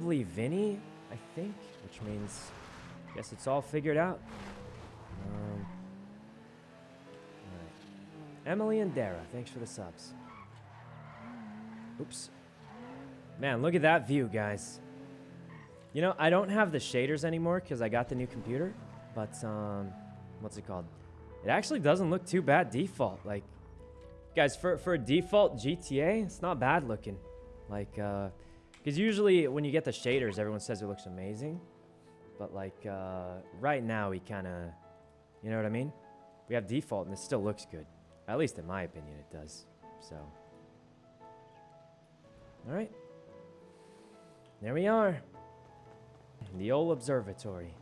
Vinny, I think, which means, I guess it's all figured out. Alright. Emily and Dara, thanks for the subs. Oops. Man, look at that view, guys. You know, I don't have the shaders anymore because I got the new computer, but, what's it called? It actually doesn't look too bad default. Like, guys, for a default GTA, it's not bad looking. Like, because usually when you get the shaders, everyone says it looks amazing. But, like, right now, we kind of, you know what I mean? We have default, and it still looks good. At least in my opinion, it does. So, all right. There we are. The old observatory.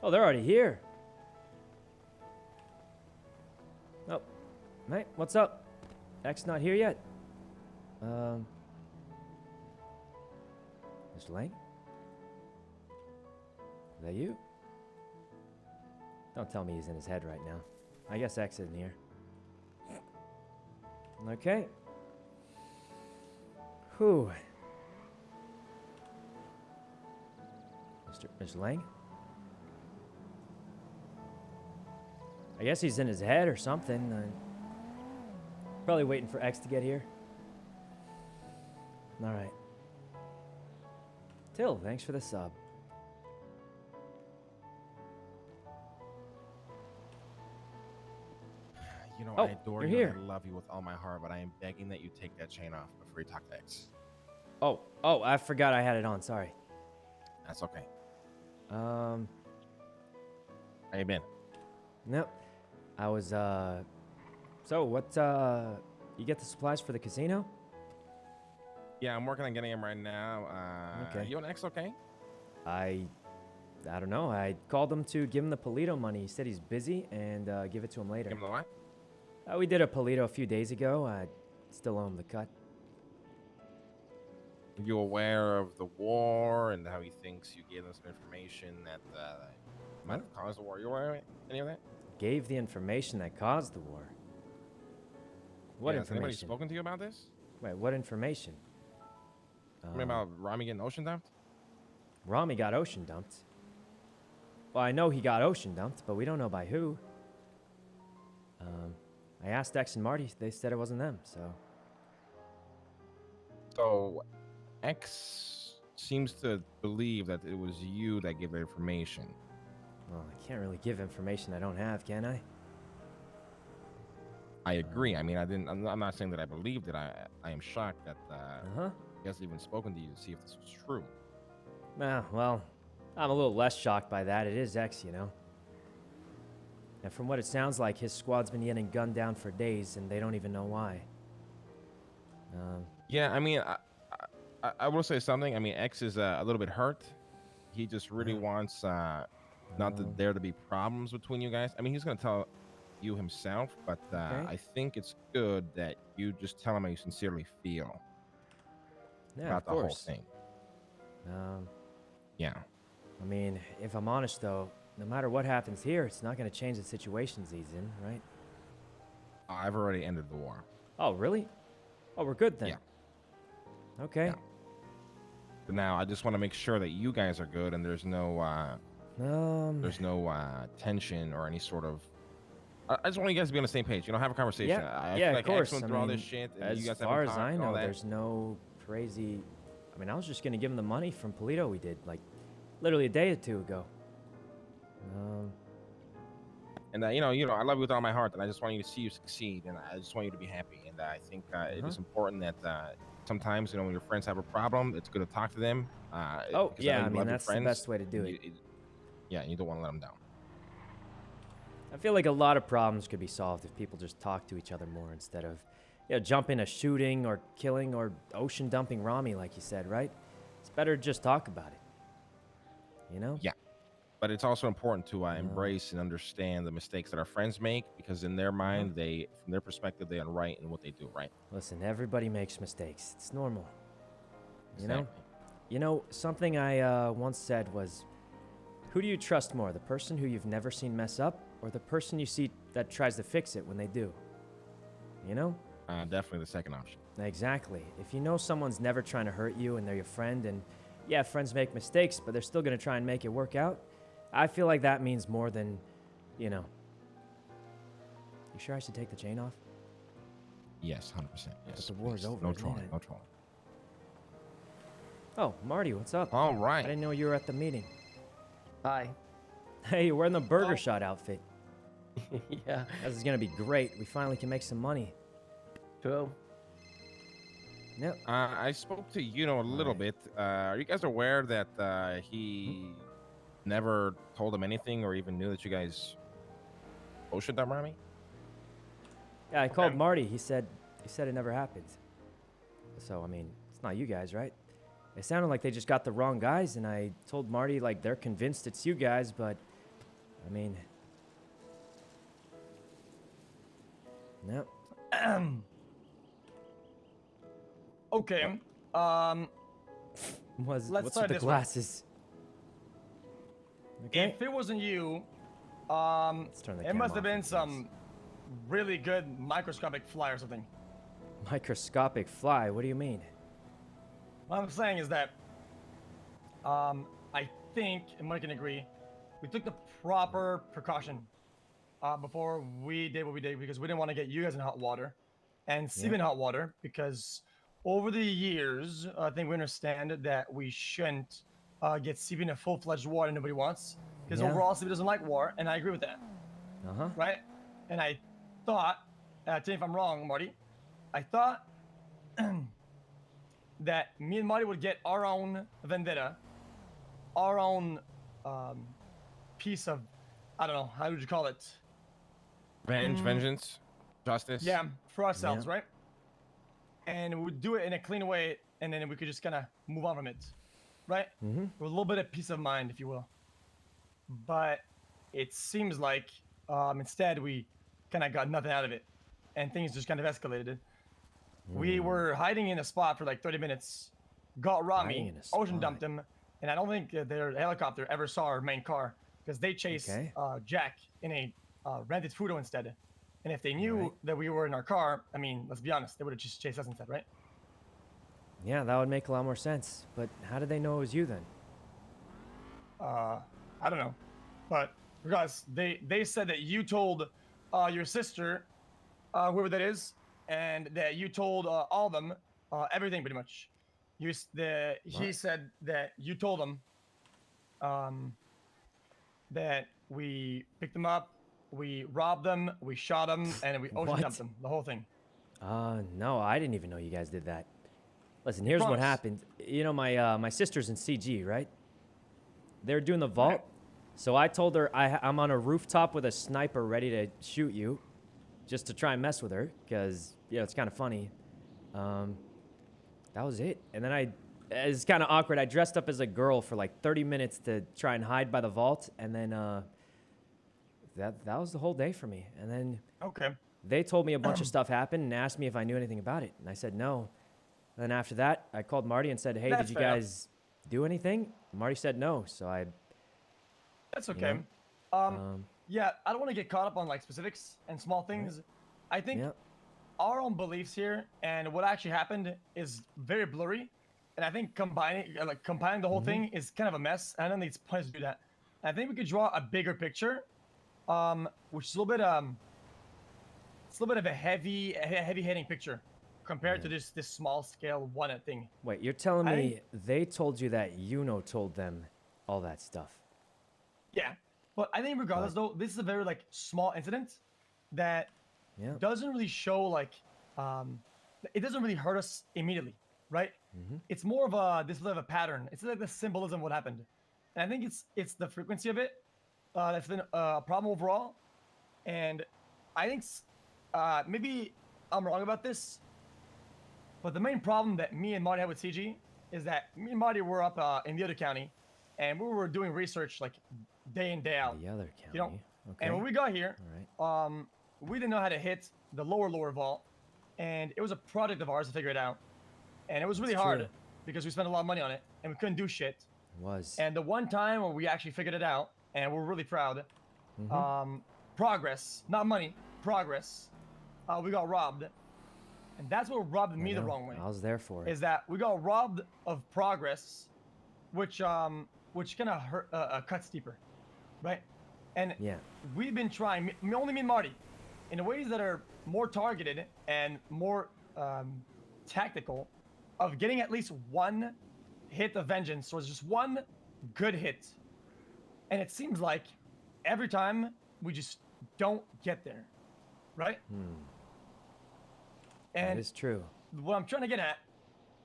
Oh, they're already here. Oh, mate, what's up? X not here yet? Mr. Lang? Is that you? Don't tell me he's in his head right now. I guess X isn't here. Okay. Whew. Mr. Lang? I guess he's in his head or something. Probably waiting for X to get here. Alright. Till, thanks for the sub. You know, Oh, I adore you're you here. and I love you with all my heart, but I am begging that you take that chain off before you talk to X. Oh, I forgot I had it on, sorry. That's okay. How you been? Nope. I was, so what, you get the supplies for the casino? Yeah, I'm working on getting him right now. Okay. You and X okay? I don't know. I called him to give him the Polito money. He said he's busy and, give it to him later. Give him the what? We did a Polito a few days ago. I still owe him the cut. Are you aware of the war and how he thinks you gave him some information that might have caused the war? You aware of any of that? Gave the information that caused the war. What Has anybody information? spoken to you about this? Wait, what information? I mean about Rami getting ocean dumped? Rami got ocean dumped. Well, I know he got ocean dumped, but we don't know by who. I asked X and Marty. They said it wasn't them, so... So, X seems to believe that it was you that gave the information. Well, I can't really give information I don't have, can I? I agree. I mean, I'm not saying that I believed it. I am shocked that he hasn't even spoken to you to see if this was true. Well, I'm a little less shocked by that. It is X, you know. And from what it sounds like, his squad's been getting gunned down for days, and they don't even know why. Yeah, I mean, I will say something. I mean, X is a little bit hurt. He just really wants there to be problems between you guys. I mean, he's going to tell you himself, but I think it's good that you just tell him how you sincerely feel about the whole thing. Yeah. I mean, if I'm honest, though, no matter what happens here, it's not going to change the situations he's in, right? I've already ended the war. Oh, really? Oh, we're good then. Yeah. Okay. Yeah. But now I just want to make sure that you guys are good and there's no tension or any sort of. I just want you guys to be on the same page. You know, have a conversation. Yeah, like of course. X went through all this shit. And as you guys far haven't as talked I and all know, that. there's no crazy. I mean, I was just gonna give him the money from Polito we did like literally a day or two ago. And you know, I love you with all my heart, and I just want you to see you succeed, and I just want you to be happy. And I think it is important that sometimes, you know, when your friends have a problem, it's good to talk to them. Oh yeah, I mean that's the best way to do it. Yeah, you don't want to let them down. I feel like a lot of problems could be solved if people just talk to each other more instead of, you know, jump into shooting or killing or ocean dumping Rami, like you said, right? It's better to just talk about it. You know? Yeah. But it's also important to embrace and understand the mistakes that our friends make, because in their mind, from their perspective, they are right in what they do, right? Listen, everybody makes mistakes. It's normal. You Exactly. know? You know, something I once said was, who do you trust more, the person who you've never seen mess up, or the person you see that tries to fix it when they do? You know? Definitely the second option. Exactly. If you know someone's never trying to hurt you and they're your friend, and yeah, friends make mistakes, but they're still going to try and make it work out, I feel like that means more than, you know. You sure I should take the chain off? Yes, 100%. Yes. But the war's please. over. No isn't trolling. it? No trolling. Oh, Marty, what's up? All I right. didn't know you were at the meeting. Hi. Hey, you're wearing the burger Oh. shot outfit. Yeah, This is going to be great. We finally can make some money. true. Yep. I spoke to Yuno a little Right. bit. Are you guys aware that he never told him anything or even knew that you guys ocean dump Rami? Yeah, I called Okay. Marty. He said it never happened. So, I mean, it's not you guys, right? It sounded like they just got the wrong guys, and I told Marty, like, they're convinced it's you guys, but, I mean... No. Okay. What's Let's with start the this way. glasses? Okay. If it wasn't you, Let's turn the it camera must have off been in case. some really good microscopic fly or something. Microscopic fly? What do you mean? What I'm saying is that, I think, and Mike can agree, we took the proper precaution before we did what we did because we didn't want to get you guys in hot water and Steve in hot water because over the years, I think we understand that we shouldn't get Steve in a full-fledged war that nobody wants because Yeah. overall Steve doesn't like war, and I agree with that, Uh-huh. right? And I thought, tell me if I'm wrong, Marty, I thought that me and Marty would get our own vendetta, our own piece of, I don't know, how would you call it? Vengeance, justice. Yeah, for ourselves, Yeah. right? And we'd do it in a clean way, and then we could just kind of move on from it, right? Mm-hmm. With a little bit of peace of mind, if you will. But it seems like instead we kind of got nothing out of it, and things just kind of escalated. We were hiding in a spot for like 30 minutes, got Hiding Rami, in a ocean spot. dumped him, and I don't think their helicopter ever saw our main car because they chased Okay. Jack in a rented Fudo instead. And if they knew Right. that we were in our car, I mean, let's be honest, they would have just chased us instead, right? Yeah, that would make a lot more sense. But how did they know it was you then? I don't know, but regardless, they said that you told your sister, whoever that is, and that you told all of them everything pretty much. He What? said that you told them that we picked them up, we robbed them, we shot them, and we ocean What? dumped them. The whole thing. No, I didn't even know you guys did that. Listen, here's what Promise. happened. You know, my sister's in CG, right? They're doing the vault. Right. So I told her I'm on a rooftop with a sniper ready to shoot you, just to try and mess with her, because, you know, it's kind of funny. That was it. And then it's kind of awkward. I dressed up as a girl for like 30 minutes to try and hide by the vault, and then that was the whole day for me. And then Okay. they told me a bunch of stuff happened and asked me if I knew anything about it, and I said no. And then after that, I called Marty and said, "Hey, That's did you fair enough. guys do anything?" Marty said no, so I That's okay. Yeah, I don't want to get caught up on like specifics and small things. I think yeah. our own beliefs here and what actually happened is very blurry, and I think combining the whole thing is kind of a mess. I don't think it's pointless to do that. I think we could draw a bigger picture, which is a little bit it's a little bit of a heavy hitting picture compared to this small scale one thing. Wait, you're telling I me they told you that Yuno told them all that stuff? Yeah, but I think regardless though, this is a very like small incident that Yeah. doesn't really show like it doesn't really hurt us immediately, right? It's more of a display of a pattern. It's like the symbolism of what happened, and I think it's the frequency of it that's been a problem overall. And I think maybe I'm wrong about this, but the main problem that me and Marty had with CG is that me and Marty were up in the other county, and we were doing research like day in day out. The other county. You know, Okay. and when we got here, all right. we didn't know how to hit the lower vault, and it was a project of ours to figure it out, and it was really It's hard true. because we spent a lot of money on it and we couldn't do shit. It was. And the one time where we actually figured it out, and we're really proud, progress, not money, progress. We got robbed, and that's what rubbed I me the know, wrong way. I was there for it. Is that we got robbed of progress, which kind of hurt, cuts deeper, right? And Yeah. we've been trying, only me and Marty, in ways that are more targeted and more tactical, of getting at least one hit of vengeance, or just one good hit. And it seems like every time we just don't get there, right? That And is true. what I'm trying to get at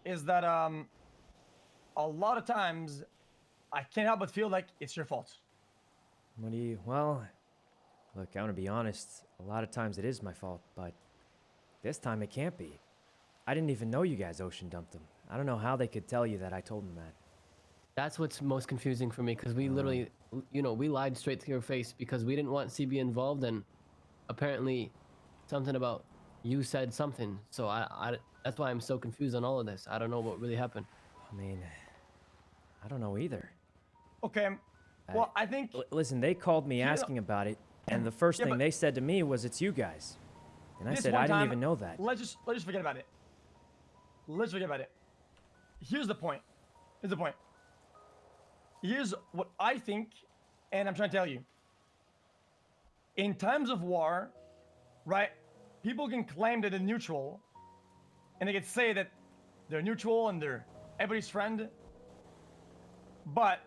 is that a lot of times I can't help but feel like it's your fault. What do you, well, look, I'm gonna be honest. A lot of times it is my fault, but this time it can't be. I didn't even know you guys ocean dumped him. I don't know how they could tell you that I told them that. That's what's most confusing for me, because we literally, you know, we lied straight to your face because we didn't want CB involved, and apparently something about you said something. So I that's why I'm so confused on all of this. I don't know what really happened. I mean, I don't know either. Okay. Well, I think Listen, they called me You know- asking about it, and the first Yeah, thing but- they said to me was, "It's you guys." And I this said, one "I didn't time- even know that." Let's just forget about it. Let's forget about it. Here's the point. Here's the point. Here's what I think, and I'm trying to tell you. In times of war, right, people can claim that they're neutral, and they can say that they're neutral and they're everybody's friend. But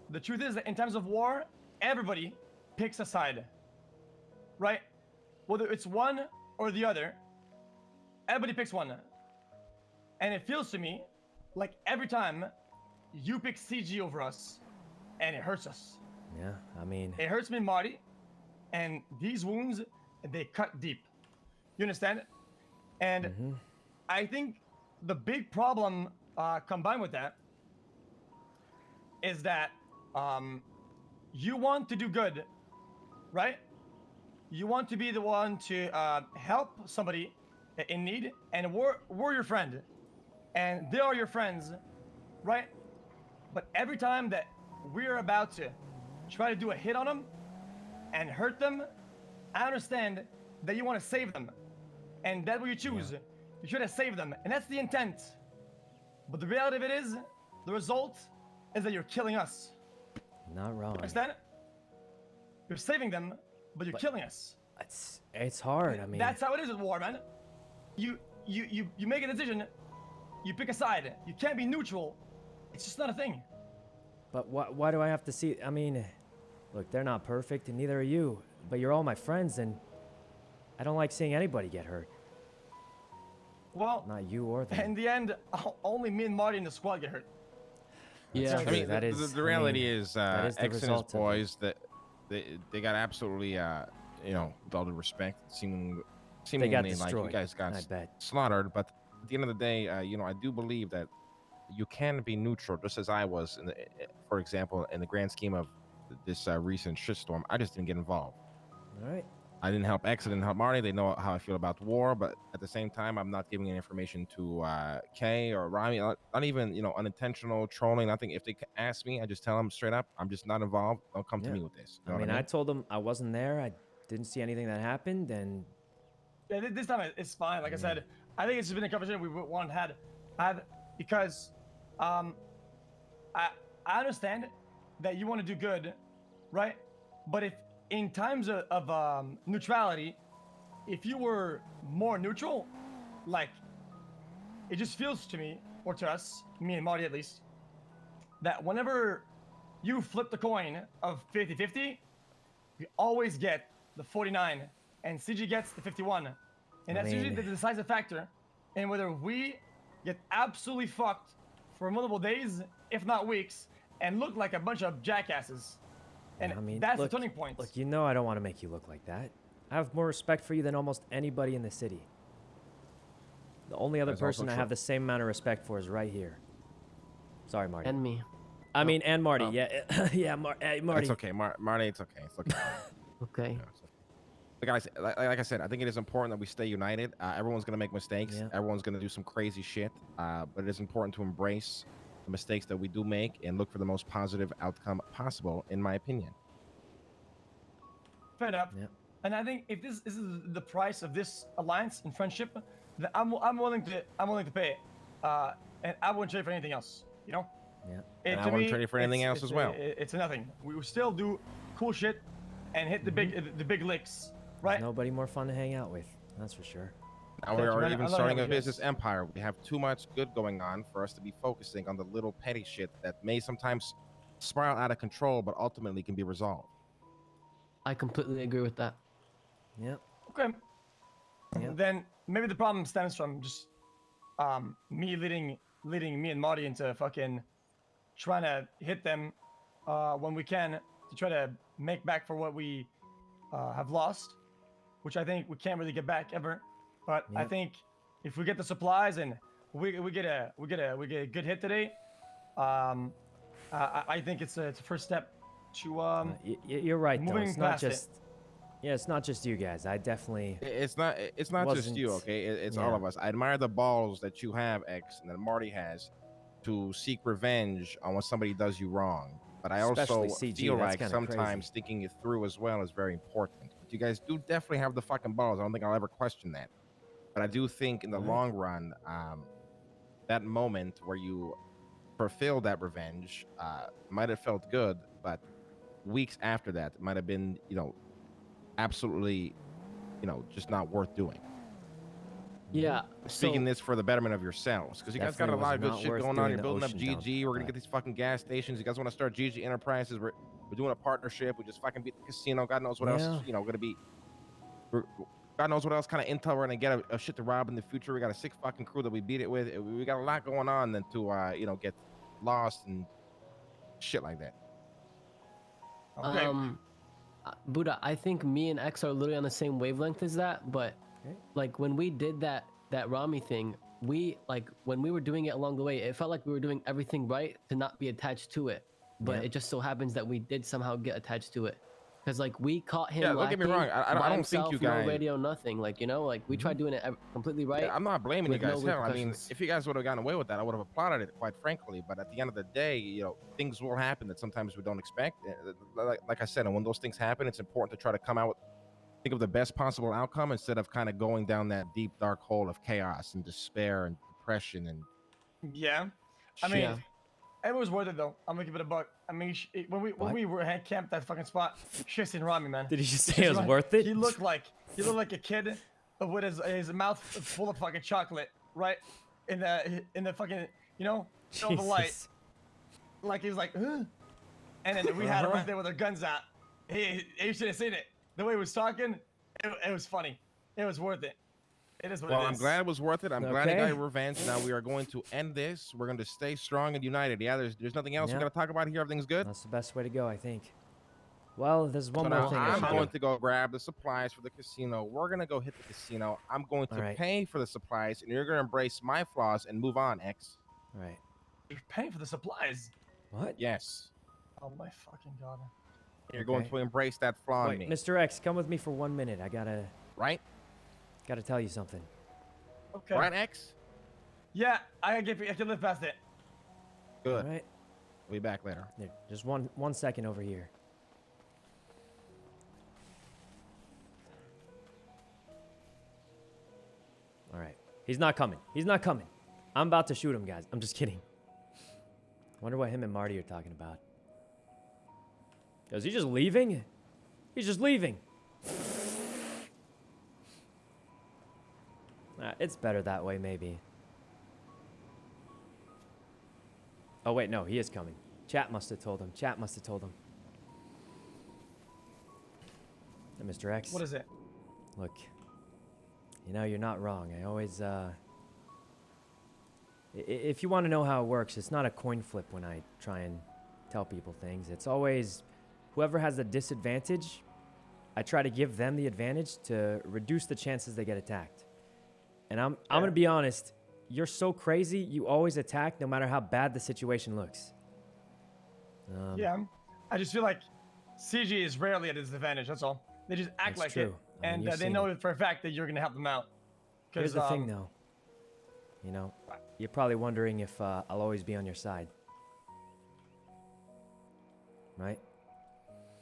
the truth is that in times of war, everybody picks a side, right? Whether it's one or the other, everybody picks one. And it feels to me like every time you pick CG over us, and it hurts us. Yeah, I mean, It hurts me and Marty, and these wounds, they cut deep. You understand? And I think the big problem combined with that is that you want to do good, right? You want to be the one to help somebody in need, and we're your friend, and they are your friends, right? But every time that we're about to try to do a hit on them and hurt them, I understand that you want to save them, and that's what you choose. You try to save them, and that's the intent. But the reality of it is, the result is that you're killing us. not wrong. Understand? You're saving them, but you're killing us. It's hard. I mean, That's how it is with war, man. You make a decision, you pick a side. You can't be neutral. It's just not a thing. but why do I have to see? I mean, look, they're not perfect, and neither are you. But you're all my friends, and I don't like seeing anybody get hurt. Well, Not you or them. in the end, only me and Marty in the squad get hurt. Yeah. true. I mean, that the, is- the I reality mean, is, that is the X and his result of it. boys that they got absolutely, you know, with all due respect, seemingly like you destroyed, guys got I bet. slaughtered. But at the end of the day, you know, I do believe that you can be neutral, just as I was, for example, in the grand scheme of this recent shitstorm. I just didn't get involved. All right. I didn't help X, I didn't help Marty. They know how I feel about war, but at the same time, I'm not giving any information to Kay or Rami. Not even, you know, unintentional trolling. Nothing. If they ask me, I just tell them straight up, I'm just not involved. Don't come to Yeah. me with this. You I know mean, what I told them I wasn't there. I didn't see anything that happened, and Yeah, this time it's fine. Like I said, I think it's just been a conversation we wanted to have because I understand that you want to do good, right? But if in times of neutrality, if you were more neutral, like it just feels to me, or to us, me and Marty at least, that whenever you flip the coin of 50-50, you always get the 49 and CG gets the 51. And I that's usually the mean- decisive factor in whether we get absolutely fucked for multiple days, if not weeks, and look like a bunch of jackasses. And I mean, that's look, the turning point. Look, you know I don't want to make you look like that. I have more respect for you than almost anybody in the city. The only other That's also person I true. have the same amount of respect for is right here. Sorry, Marty. And me. I mean, and Marty. Oh. Yeah, yeah, Marty. It's okay, Marty. It's okay. It's okay. Okay. Yeah, it's okay. But guys, like I said, I think it is important that we stay united. Everyone's gonna make mistakes. Yeah. Everyone's gonna do some crazy shit. But it is important to embrace the mistakes that we do make and look for the most positive outcome possible, in my opinion. Fair enough. Yeah. And I think if this is the price of this alliance and friendship, then I'm willing to pay it. And I wouldn't trade for anything else. You know. Yeah. And I To wouldn't me, trade it for anything else as well. It's a nothing. We will still do cool shit and hit the big licks, right? There's nobody more fun to hang out with. That's for sure. Now Thank we you, are man. even I love starting a having you business guys. empire. We have too much good going on for us to be focusing on the little petty shit that may sometimes spiral out of control, but ultimately can be resolved. I completely agree with that. Yep. Okay. Yep. Then maybe the problem stems from just me leading me and Marty into fucking trying to hit them when we can to try to make back for what we have lost, which I think we can't really get back ever. But I Yep. think if we get the supplies and we get a good hit today, I think it's a first step to You're right though. moving It's not past it. just. Yeah, it's not just you guys. I definitely. It's not just you, Wasn't- okay? It's all yeah. of us. I admire the balls that you have, X, and that Marty has to seek revenge on when somebody does you wrong. But I also Especially CG, feel that's like kinda sometimes crazy. thinking it through as well is very important. But you guys do definitely have the fucking balls. I don't think I'll ever question that. But I do think in the Right. long run, that moment where you fulfilled that revenge might have felt good, but weeks after that might have been, absolutely, just not worth doing. Yeah. Speaking So this for the betterment of yourselves, because you guys got a Definitely lot of was good not shit worth going on. doing You're the building up ocean dump, GG. We're gonna but- get these fucking gas stations. You guys want to start GG Enterprises? We're doing a partnership. We just fucking beat the casino. God knows what else is, Yeah. gonna be. God knows what else kind of intel we're gonna get a shit to rob in the future. We got a sick fucking crew that we beat it with. We got a lot going on than to get lost and shit like that. Okay. Buddha, I think me and X are literally on the same wavelength as that, but Okay. like when we did that Rami thing, when we were doing it along the way, it felt like we were doing everything right to not be attached to it. But Yeah. it just so happens that we did somehow get attached to it. Because like we caught him Yeah, don't get me lacking wrong. I by don't think himself, you guys. no radio, nothing. Like, we tried doing it completely right. Yeah, I'm not blaming you with no guys. Hell, I mean, repercussions. if you guys would have gotten away with that, I would have applauded it, quite frankly. But at the end of the day, things will happen that sometimes we don't expect. Like I said, and when those things happen, it's important to try to think of the best possible outcome instead of kind of going down that deep, dark hole of chaos and despair and depression and Yeah. I shit. mean, Yeah. it was worth it though. I'm gonna give it a buck. I mean, when we were had camped that fucking spot, shit's in Rami, man. Did he just say it was worth it? He looked like a kid with his mouth full of fucking chocolate, right? In the fucking show the light, Jesus. like he was like, huh? And then we had him right there with our guns out. You should have seen it. The way he was talking, it was funny. It was worth it. It is what Well, it is. I'm glad it was worth it. I'm glad I got Okay. your revenge. Now we are going to end this. We're going to stay strong and united. Yeah, there's nothing else we Yep. got to talk about here. Everything's good. That's the best way to go, I think. Well, there's one So more now thing I I'm should going do. to go grab the supplies for the casino. We're going to go hit the casino. I'm going to Alright. pay for the supplies, and you're going to embrace my flaws and move on, X. All right. You're paying for the supplies. What? Yes. Oh my fucking god. You're going Okay. to embrace that flaw in Wait, me. Mr. X, come with me for 1 minute. I gotta tell you something. Okay. Right, X? Yeah, I can live past it. Good. All right. We'll be back later. There, just one second over here. All right. He's not coming. He's not coming. I'm about to shoot him, guys. I'm just kidding. Wonder what him and Marty are talking about. Is he just leaving? He's just leaving. It's better that way, maybe. Oh, wait, no, he is coming. Chat must have told him. Chat must have told him. Hey, Mr. X. What is it? Look, you're not wrong. I always, if you want to know how it works, it's not a coin flip when I try and tell people things. It's always whoever has the disadvantage, I try to give them the advantage to reduce the chances they get attacked. And I'm going to be honest, you're so crazy, you always attack no matter how bad the situation looks. Yeah, I just feel like CG is rarely at his advantage. That's all. They just act That's like true. it, I mean, and you've they seen know it. for a fact that you're gonna help them out. Here's the thing, though. You're probably wondering if I'll always be on your side. Right?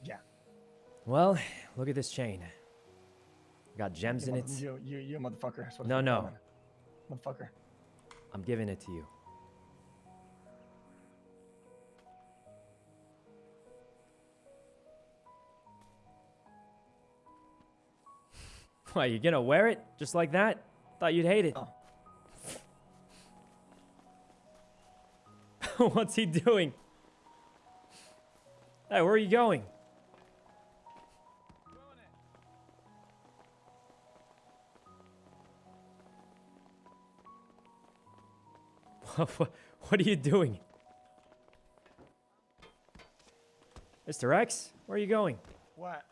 Yeah. Well, look at this chain. Got gems in it. You motherfucker. That's what No, it's no. called. motherfucker. I'm giving it to you. Why, you gonna wear it just like that? Thought you'd hate it. Oh. What's he doing? Hey, where are you going? What are you doing? Mr. X, where are you going? What?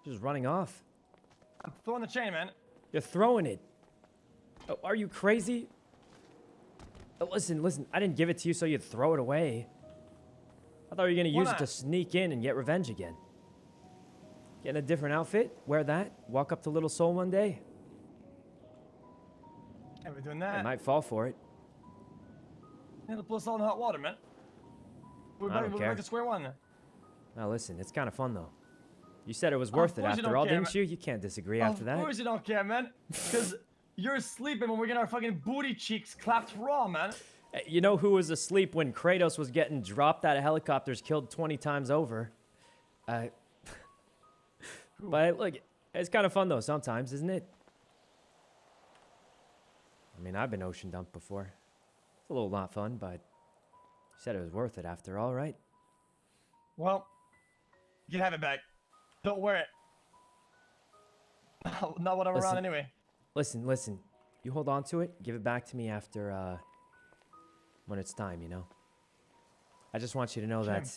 Just running off. I'm throwing the chain, man. You're throwing it. Oh, are you crazy? Oh, listen, I didn't give it to you so you'd throw it away. I thought you were gonna Why use it not? to sneak in and get revenge again. Get in a different outfit, wear that, walk up to Little Soul one day. Hey, we're doing I that. might fall for it. Yeah, put us all in hot water, man. We're I don't back, care. back to square one. Now listen, it's kind of fun though. You said it was worth it course you after don't all, care, didn't you? You can't disagree Of after that. course you don't care, man. Because you're sleeping when we're getting our fucking booty cheeks clapped raw, man. You know who was asleep when Kratos was getting dropped out of helicopters, killed 20 times over? But look, it's kind of fun though sometimes, isn't it? I mean, I've been ocean dumped before. It's a little not fun, but you said it was worth it after all, right? Well, you can have it back. Don't wear it. Not when I'm Listen. around anyway. Listen. You hold on to it. Give it back to me after, when it's time, you know? I just want you to know Sure. that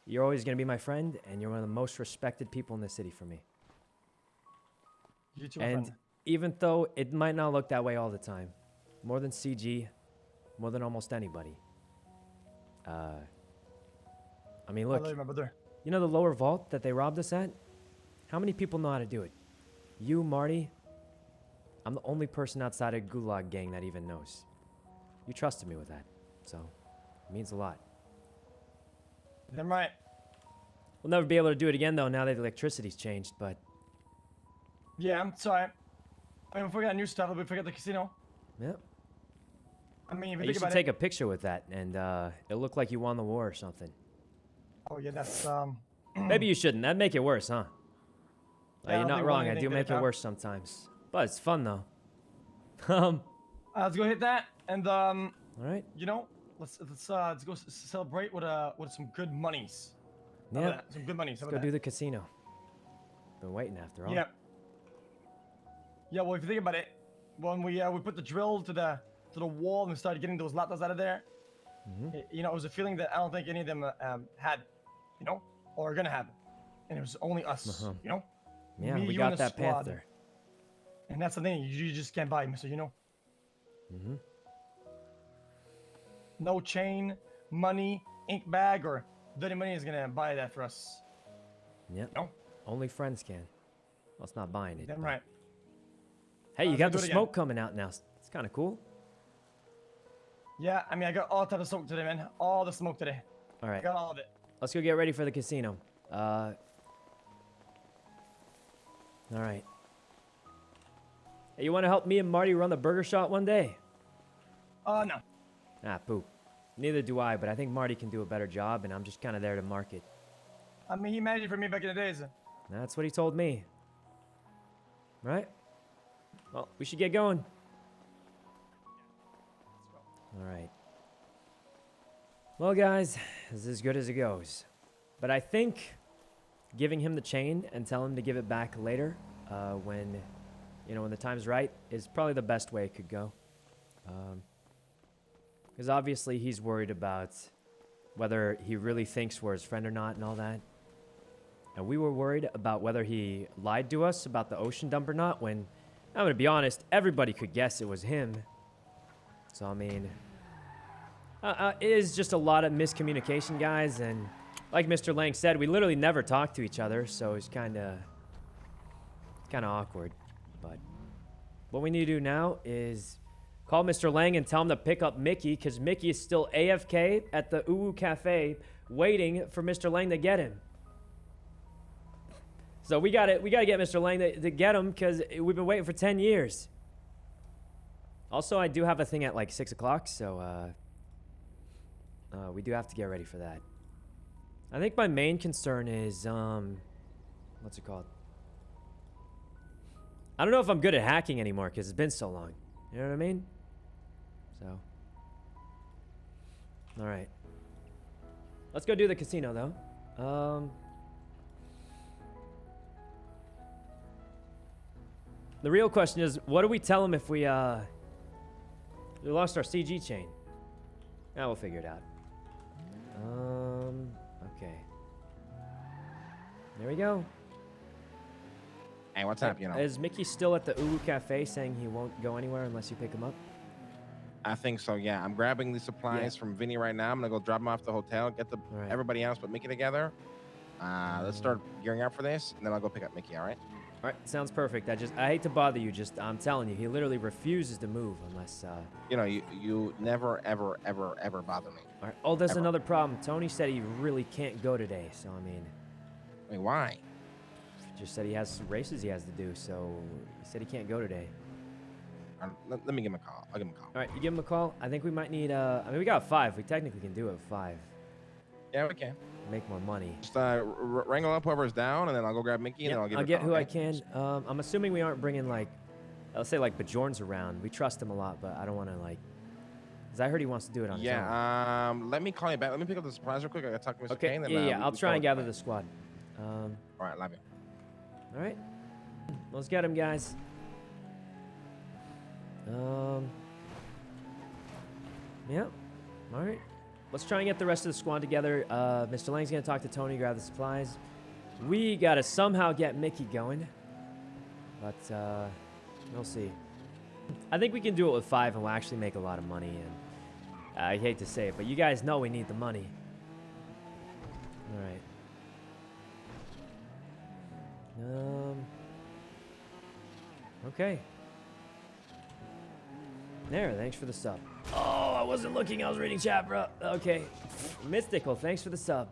you're always going to be my friend, and you're one of the most respected people in the city for me. You too, my And friend. even though it might not look that way all the time, more than CG, more than almost anybody. I mean, I look, love you, my brother. you know the lower vault that they robbed us at? How many people know how to do it? You, Marty. I'm the only person outside of Gulag gang that even knows. You trusted me with that, so it means a lot. Damn right. We'll never be able to do it again, though, now that the electricity's changed, but Yeah, I'm sorry. I mean, we forgot new stuff, but we forgot the casino. yeah. I mean, if you You think should about take it. a picture with that, and it'll look like you won the war or something. Oh yeah, that's Maybe you shouldn't. That'd make it worse, huh? Yeah, I You're don't not think wrong. one I anything do did make it, it huh? worse sometimes. But it's fun, though. let's go hit that, and All right. you know, let's go celebrate with some good monies. How about Yeah. that? Some good monies. How Let's go about do that? the casino. Been waiting after all. Yeah. Yeah. Well, if you think about it, when we put the drill to the wall and we started getting those latas out of there, you know, it was a feeling that I don't think any of them had, you know, or are gonna have, and it was only us, Uh-huh. you know. Yeah, Me, we you, got and the that squad. panther. And that's the thing, you just can't buy, Mister. You know. Mm-hmm. No chain, money, ink bag, or dirty money is gonna buy that for us. Yep. No. Only friends can. Well, it's not buying it. Damn but- right. Hey, you Let's got do the it again. smoke coming out now. It's kind of cool. Yeah, I mean, I got all type of smoke today, man. All the smoke today. All I right. got all of it. Let's go get ready for the casino. All right. Hey, you want to help me and Marty run the burger shop one day? No. Ah, poop. Neither do I, but I think Marty can do a better job, and I'm just kind of there to market. I mean, he managed it for me back in the days. That's what he told me. Right? Well, we should get going. All right. Well, guys, this is as good as it goes. But I think giving him the chain and tell him to give it back later, when the time's right, is probably the best way it could go. Because obviously he's worried about whether he really thinks we're his friend or not and all that. And we were worried about whether he lied to us about the ocean dump or not, when, I'm going to be honest, everybody could guess it was him. So, I mean, it is just a lot of miscommunication, guys. And like Mr. Lang said, we literally never talked to each other, so it's kind of awkward. But what we need to do now is call Mr. Lang and tell him to pick up Mickey, because Mickey is still AFK at the Uwu Cafe waiting for Mr. Lang to get him. So we gotta get Mr. Lang to get him, because we've been waiting for 10 years. Also, I do have a thing at like 6 o'clock, so we do have to get ready for that. I think my main concern is what's it called? I don't know if I'm good at hacking anymore because it's been so long. You know what I mean? So, all right. Let's go do the casino though. The real question is, what do we tell him if we lost our CG chain? We'll figure it out. Okay. There we go. Hey, what's up, you know? Is Mickey still at the Uwu Cafe saying he won't go anywhere unless you pick him up? I think so, yeah. I'm grabbing the supplies from Vinny right now. I'm gonna go drop him off at the hotel, get the All right. everybody else but Mickey together. Let's start gearing up for this, and then I'll go pick up Mickey, all right? All right, sounds perfect. I hate to bother you, I'm telling you, he literally refuses to move unless, You know, you never, ever, ever, ever bother me. All right. Oh, there's Ever. another problem. Tony said he really can't go today, so I mean, Wait, why? just said he has some races he has to do, so he said he can't go today. Let me give him a call. I'll give him a call. All right, you give him a call. I think we might need, I mean, we got 5. We technically can do it with 5. Yeah, we can. Make more money. Just wrangle up whoever's down, and then I'll go grab Mickey, and then I'll give I'll it get a call, who I okay? can. I'm assuming we aren't bringing, like, let's say, like, Bjorn's around. We trust him a lot, but I don't want to, like, because I heard he wants to do it on his own. Yeah, let me call you back. Let me pick up the surprise real quick. I got to talk to Mr. Okay, Kane. Then, yeah, I'll we try and go. gather the squad. All right, love you. All right, let's get him, guys. Yeah, all right. Let's try and get the rest of the squad together. Mr. Lang's gonna talk to Tony, grab the supplies. We gotta somehow get Mickey going, but we'll see. I think we can do it with 5, and we'll actually make a lot of money. And I hate to say it, but you guys know we need the money. All right. Okay. There, thanks for the sub. Oh, I wasn't looking, I was reading chat, bro. Okay. Mystical, thanks for the sub.